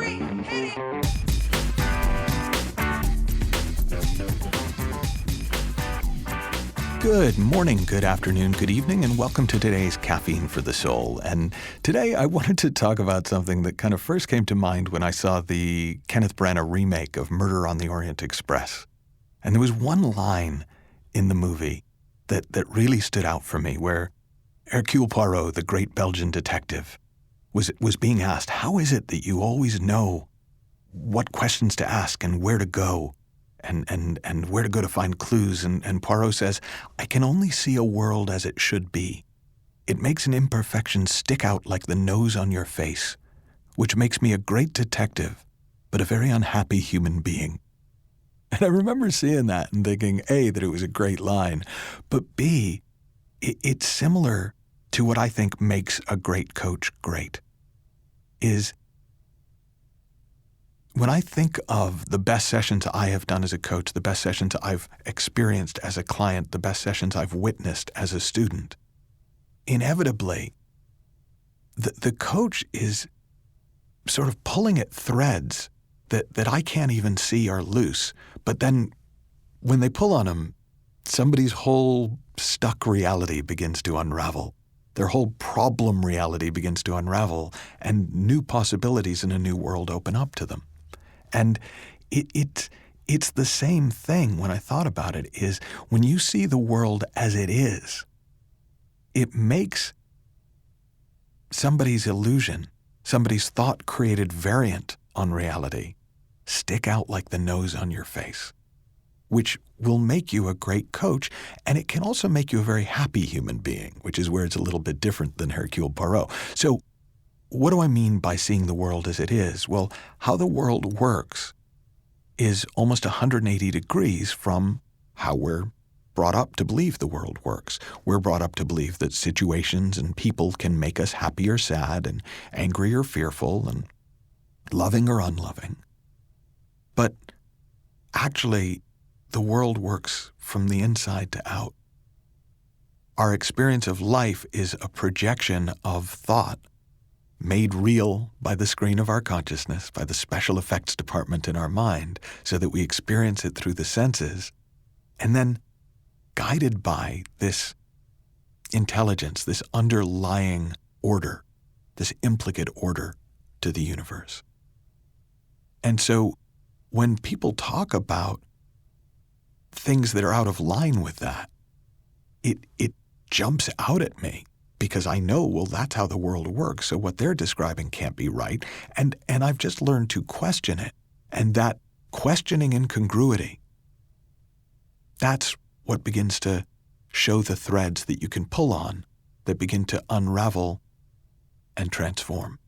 3, hit it! Good morning, good afternoon, good evening, and welcome to today's Caffeine for the Soul. And today I wanted to talk about something that kind of first came to mind when I saw the Kenneth Branagh remake of Murder on the Orient Express. And there was one line in the movie that really stood out for me, where Hercule Poirot, the great Belgian detective, was being asked, how is it that you always know what questions to ask and where to go? And where to go to find clues. And Poirot says, I can only see a world as it should be. It makes an imperfection stick out like the nose on your face, which makes me a great detective, but a very unhappy human being. And I remember seeing that and thinking, A, that it was a great line, but B, it's similar to what I think makes a great coach great, is when I think of the best sessions I have done as a coach, the best sessions I've experienced as a client, the best sessions I've witnessed as a student, inevitably, the coach is sort of pulling at threads that I can't even see are loose. But then when they pull on them, somebody's whole stuck reality begins to unravel. Their whole problem reality begins to unravel, and new possibilities in a new world open up to them. And it's the same thing when I thought about it, is when you see the world as it is, it makes somebody's illusion, somebody's thought-created variant on reality, stick out like the nose on your face, which will make you a great coach, and it can also make you a very happy human being, which is where it's a little bit different than Hercule Poirot. So what do I mean by seeing the world as it is? Well, how the world works is almost 180 degrees from how we're brought up to believe the world works. We're brought up to believe that situations and people can make us happy or sad, and angry or fearful, and loving or unloving. But actually, the world works from the inside to out. Our experience of life is a projection of thought, made real by the screen of our consciousness, by the special effects department in our mind, so that we experience it through the senses, and then guided by this intelligence, this underlying order, this implicate order to the universe. And so when people talk about things that are out of line with that, it jumps out at me. Because I know, well, that's how the world works, so what they're describing can't be right. And I've just learned to question it. And that questioning incongruity, that's what begins to show the threads that you can pull on, that begin to unravel and transform.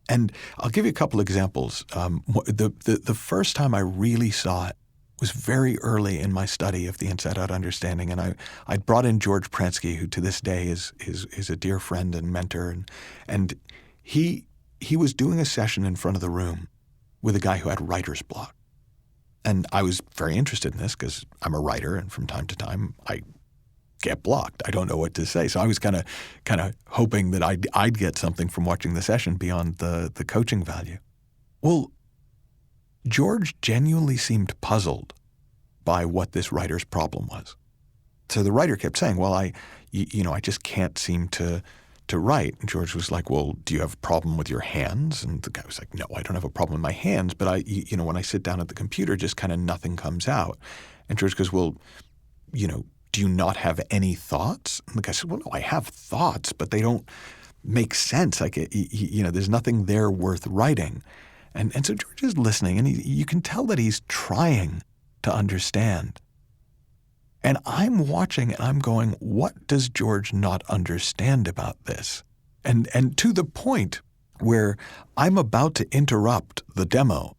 And I'll give you a couple examples. The first time I really saw it was very early in my study of the inside-out understanding, and I'd brought in George Pransky, who to this day is a dear friend and mentor, and he was doing a session in front of the room with a guy who had writer's block. And I was very interested in this because I'm a writer, and from time to time I get blocked. I don't know what to say. So I was kind of hoping that I'd get something from watching the session beyond the coaching value. Well, George genuinely seemed puzzled by what this writer's problem was. So the writer kept saying, well, I just can't seem to write. And George was like, well, do you have a problem with your hands? And the guy was like, no, I don't have a problem with my hands, but when I sit down at the computer, just kind of nothing comes out. And George goes, well, do you not have any thoughts? And the guy said, well, no, I have thoughts, but they don't make sense. Like, there's nothing there worth writing. And so George is listening, and you can tell that he's trying to understand. And I'm watching, and I'm going, what does George not understand about this? And to the point where I'm about to interrupt the demo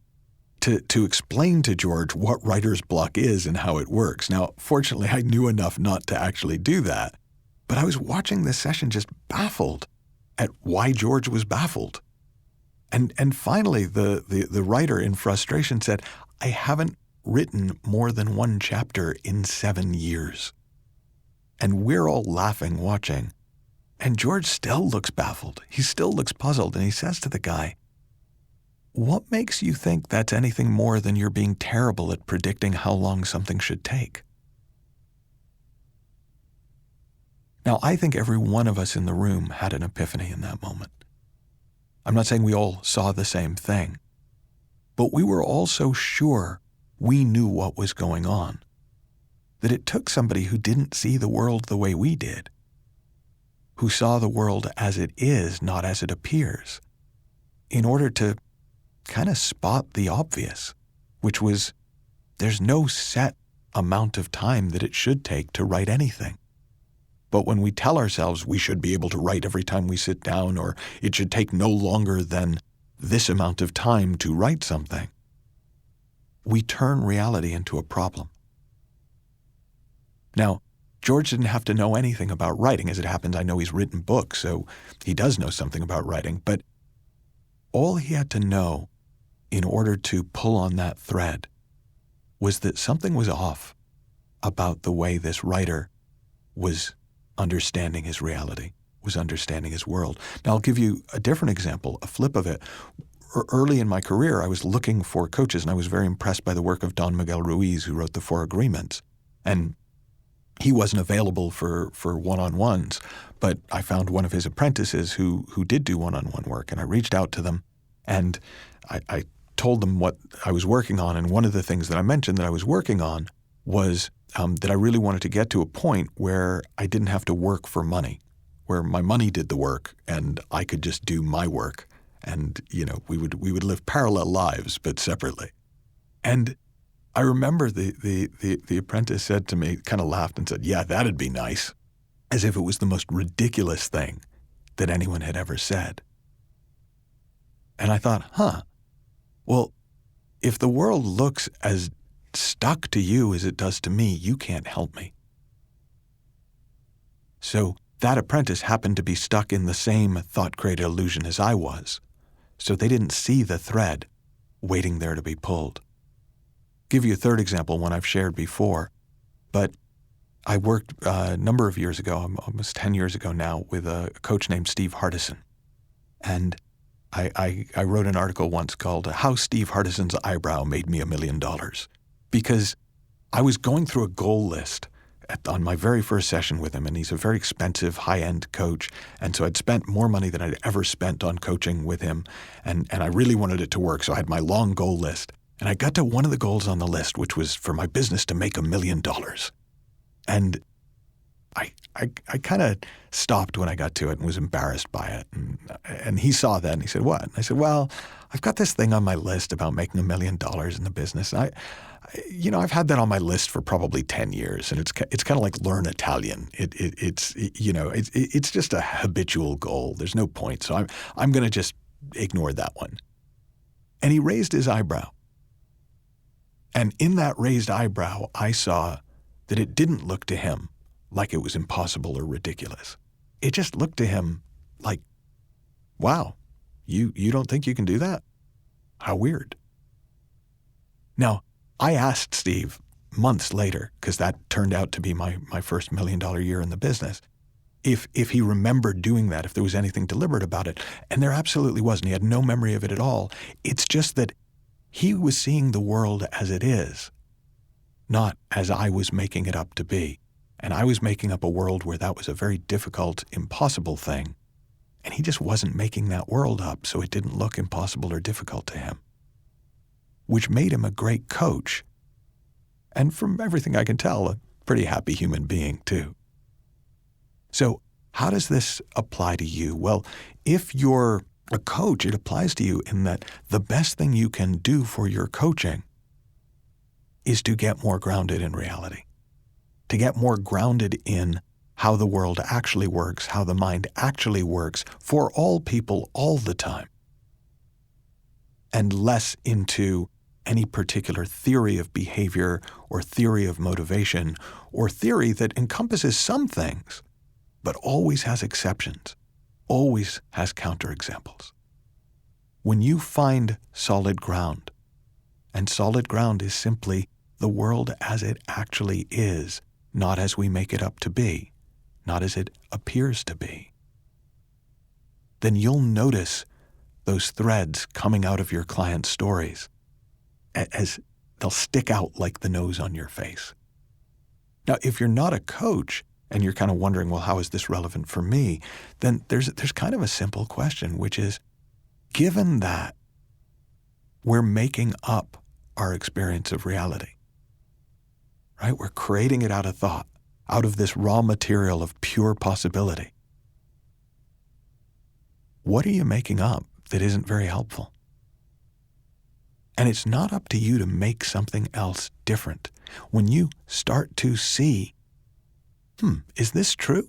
to explain to George what writer's block is and how it works. Now, fortunately, I knew enough not to actually do that. But I was watching this session just baffled at why George was baffled. And finally, the writer in frustration said, I haven't written more than one chapter in 7 years. And we're all laughing, watching. And George still looks baffled. He still looks puzzled. And he says to the guy, what makes you think that's anything more than you're being terrible at predicting how long something should take? Now, I think every one of us in the room had an epiphany in that moment. I'm not saying we all saw the same thing, but we were all so sure we knew what was going on that it took somebody who didn't see the world the way we did, who saw the world as it is, not as it appears, in order to kind of spot the obvious, which was there's no set amount of time that it should take to write anything. But when we tell ourselves we should be able to write every time we sit down, or it should take no longer than this amount of time to write something, we turn reality into a problem. Now, George didn't have to know anything about writing. As it happens, I know he's written books, so he does know something about writing. But all he had to know in order to pull on that thread was that something was off about the way this writer was understanding his reality, was understanding his world. Now, I'll give you a different example, a flip of it. Early in my career, I was looking for coaches, and I was very impressed by the work of Don Miguel Ruiz, who wrote the Four Agreements. And he wasn't available for one-on-ones, but I found one of his apprentices who did do one-on-one work, and I reached out to them, and I told them what I was working on. And one of the things that I mentioned that I was working on was that I really wanted to get to a point where I didn't have to work for money, where my money did the work and I could just do my work. And, we would live parallel lives, but separately. And I remember the apprentice said to me, kind of laughed and said, "Yeah, that'd be nice," as if it was the most ridiculous thing that anyone had ever said. And I thought, well, if the world looks as stuck to you as it does to me, you can't help me. So that apprentice happened to be stuck in the same thought-created illusion as I was. So they didn't see the thread waiting there to be pulled. Give you a third example, one I've shared before, but I worked a number of years ago, almost 10 years ago now, with a coach named Steve Hardison. And I wrote an article once called How Steve Hardison's Eyebrow Made Me $1 Million, because I was going through a goal list on my very first session with him, and he's a very expensive, high-end coach, and so I'd spent more money than I'd ever spent on coaching with him, and I really wanted it to work, so I had my long goal list. And I got to one of the goals on the list, which was for my business to make $1 million. And I kind of stopped when I got to it and was embarrassed by it. And he saw that and he said, "What?" And I said, "Well, I've got this thing on my list about making $1 million in the business. And I've had that on my list for probably 10 years. And it's kind of like learn Italian. It's just a habitual goal. There's no point. So I'm going to just ignore that one." And he raised his eyebrow. And in that raised eyebrow, I saw that it didn't look to him like it was impossible or ridiculous. It just looked to him like, wow, you don't think you can do that? How weird. Now, I asked Steve months later, because that turned out to be my first $1 million year in the business, if he remembered doing that, if there was anything deliberate about it. And there absolutely wasn't. He had no memory of it at all. It's just that he was seeing the world as it is, not as I was making it up to be. And I was making up a world where that was a very difficult, impossible thing. And he just wasn't making that world up, so it didn't look impossible or difficult to him, which made him a great coach. And from everything I can tell, a pretty happy human being, too. So how does this apply to you? Well, if you're a coach, it applies to you in that the best thing you can do for your coaching is to get more grounded in reality, to get more grounded in how the world actually works, how the mind actually works for all people all the time, and less into any particular theory of behavior or theory of motivation or theory that encompasses some things, but always has exceptions, always has counterexamples. When you find solid ground, and solid ground is simply the world as it actually is, not as we make it up to be, not as it appears to be, then you'll notice those threads coming out of your client's stories as they'll stick out like the nose on your face. Now, if you're not a coach and you're kind of wondering, well, how is this relevant for me? Then there's kind of a simple question, which is, given that we're making up our experience of reality, right? We're creating it out of thought, out of this raw material of pure possibility. What are you making up that isn't very helpful? And it's not up to you to make something else different. When you start to see, is this true?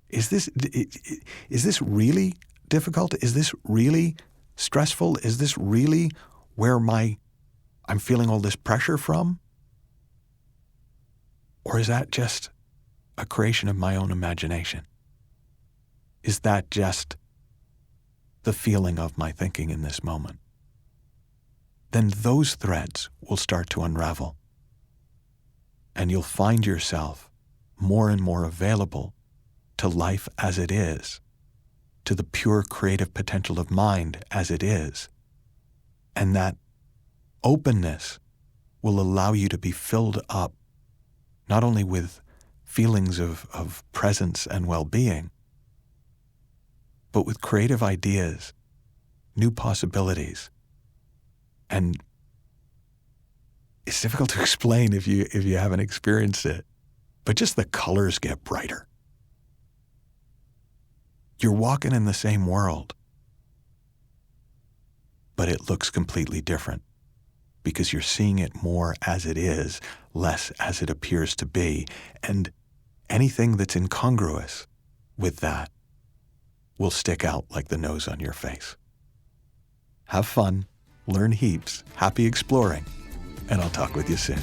Is this really difficult? Is this really stressful? Is this really where I'm feeling all this pressure from? Or is that just a creation of my own imagination? Is that just the feeling of my thinking in this moment? Then those threads will start to unravel. And you'll find yourself more and more available to life as it is, to the pure creative potential of mind as it is. And that openness will allow you to be filled up not only with feelings of presence and well-being, but with creative ideas, new possibilities. And it's difficult to explain if you haven't experienced it, but just the colors get brighter. You're walking in the same world, but it looks completely different because you're seeing it more as it is, less as it appears to be. And anything that's incongruous with that will stick out like the nose on your face. Have fun. Learn heaps, happy exploring, and I'll talk with you soon.